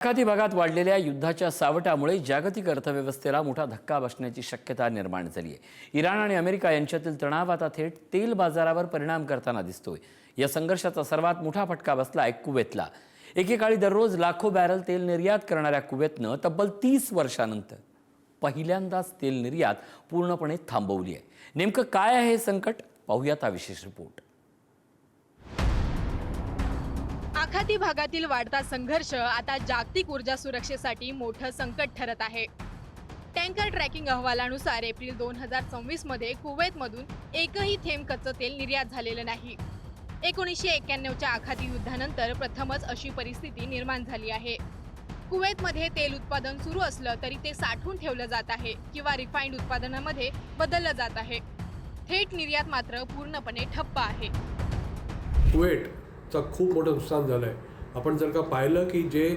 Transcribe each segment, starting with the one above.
आखाती भागात वाढलेल्या युद्धाच्या सावटामुळे जागतिक अर्थव्यवस्थेला मोठा धक्का बसण्याची शक्यता निर्माण झाली आहे। इराण आणि अमेरिका यांच्यातील तणाव आता थेट तेल बाजारावर परिणाम करताना दिसतोय। या संघर्षाचा सर्वात मोठा फटका बसलाय कुवेतला। एकेकाळी दररोज लाखो बॅरल तेल निर्यात करणाऱ्या कुवेतनं तब्बल 30 वर्षांनंतर पहिल्यांदाच तेल निर्यात पूर्णपणे थांबवली आहे। नेमकं काय आहे हे संकट, पाहूयात हा विशेष रिपोर्ट। आखाती भागातील वाढता संघर्ष आता जागतिक ऊर्जा सुरक्षेसाठी मोठं संकट ठरत आहे। टँकर ट्रॅकिंग अहवालानुसार एप्रिल 2024 मध्ये कुवेतमधून एकही थेंब कच्चं तेल निर्यात झालेलं नाही। 1991च्या आखाती युद्धानंतर प्रथमच अशी परिस्थिती निर्माण झाली आहे। कुवेतमध्ये तेल उत्पादन सुरू असलं तरी ते साठवून ठेवलं जात आहे किंवा रिफाइंड उत्पादनामध्ये बदललं जात आहे। थेट निर्यात मात्र पूर्णपणे ठप्प आहे। कुवेतचं खूप मोठं नुकसान झालं आहे। आपण जर का पाहिलं की जे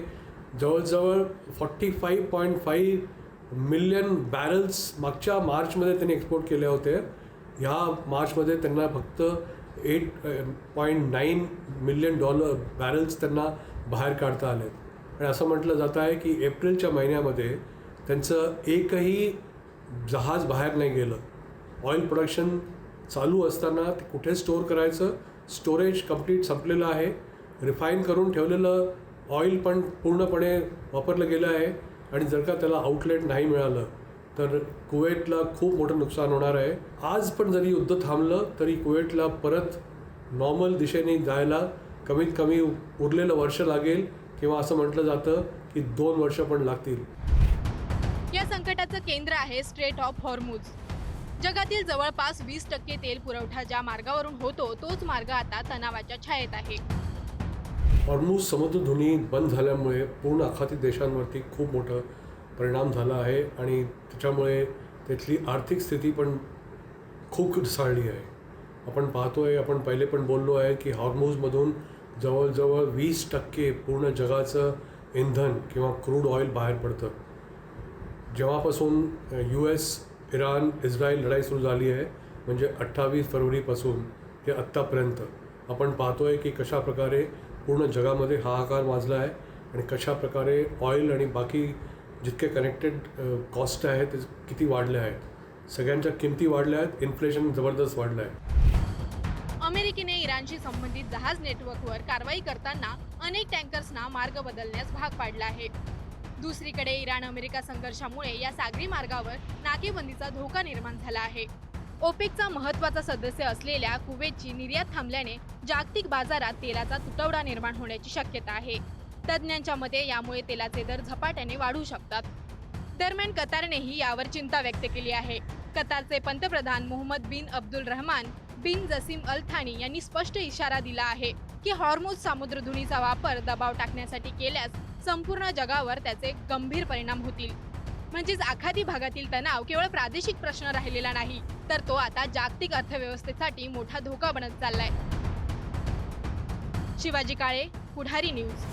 जवळजवळ 45.5 मिलियन बॅरल्स मागच्या मार्चमध्ये त्यांनी एक्सपोर्ट केले होते, ह्या मार्चमध्ये त्यांना फक्त 8.9 मिलियन बॅरल्स त्यांना बाहेर काढता आले। आणि असं म्हटलं जात आहे की एप्रिलच्या महिन्यामध्ये त्यांचं एकही जहाज बाहेर नाही गेलं। ऑइल प्रोडक्शन चालू असताना ते कुठे स्टोअर करायचं, स्टोरेज कंप्लीट संपलेलं आहे। रिफाईन करून ठेवलेलं ऑइल पण पूर्णपणे वापरलं गेलं आहे आणि जर का त्याला आउटलेट नाही मिळालं तर कुवेतला खूप मोठं नुकसान होणार आहे। आज पण जरी युद्ध थांबलं तरी कुवेतला परत नॉर्मल दिशेने जायला कमीत कमी उरलेलं वर्ष लागेल किंवा असं म्हटलं जातं की 2 वर्ष पण लागतील। या संकटाचं केंद्र आहे स्ट्रेट ऑफ हॉर्मुझ। जगातील जवळपास 20% तेल पुरवठा ज्या मार्गावरून होतो तोच मार्ग आता तणावाच्या छायेत आहे। हॉर्मुझ समुद्रधुनी बंद झाल्यामुळे पूर्ण आखाती देशांवरती खूप मोठा परिणाम झाला आहे आणि त्याच्यामुळे तिथली आर्थिक स्थिती पण खूप ढासळली आहे। आपण पाहतोय, आपण पहिले पण बोललो आहे की हॉर्मुझमधून जवळजवळ 20% पूर्ण जगाचं इंधन किंवा क्रूड ऑइल बाहेर पडतं। जेव्हापासून US, इराण, इस्रायल लढाई सुरू झाली आहे, म्हणजे 28 फरवरीपासून ते आत्तापर्यंत आपण पाहतोय की कशा प्रकारे पूर्ण जगामध्ये हाहाकार माजला आहे आणि कशा प्रकारे ऑइल आणि बाकी जितके कनेक्टेड कॉस्ट आहेत ते किती वाढले आहेत। सगळ्यांच्या किमती वाढल्या आहेत, इन्फ्लेशन जबरदस्त वाढलं आहे। अमेरिकेने इराणशी संबंधित जहाज नेटवर्कवर कारवाई करताना अनेक टँकर्सना मार्ग बदलण्यास भाग पाडला आहे। दुसरीकडे इराण अमेरिका संघर्षामुळे या सागरी मार्गावर नाकेबंदीचा धोका निर्माण झाला आहे। ओपेकचा महत्त्वाचा सदस्य असलेल्या कुवेतची निर्यात थांबल्याने जागतिक बाजारात तेलाचा तुटवडा निर्माण होण्याची शक्यता आहे। तज्ज्ञांच्या मते यामुळे तेलाचे दर झपाट्याने वाढू शकतात। दरम्यान कतारनेही यावर चिंता व्यक्त केली आहे। कतारचे पंतप्रधान मोहम्मद बिन अब्दुल रहमान बिन जसीम अल थानी यांनी स्पष्ट इशारा दिला आहे की हॉर्मुझ समुद्रधुनीचा वापर दबाव टाकण्यासाठी केल्यास संपूर्ण जगावर त्याचे गंभीर परिणाम होतील। म्हणजेच आखाती भागातील तणाव केवळ प्रादेशिक प्रश्न राहिलेला नाही, तर तो आता जागतिक अर्थव्यवस्थेसाठी मोठा धोका बनत चाललाय। शिवाजी काळे, पुढारी न्यूज।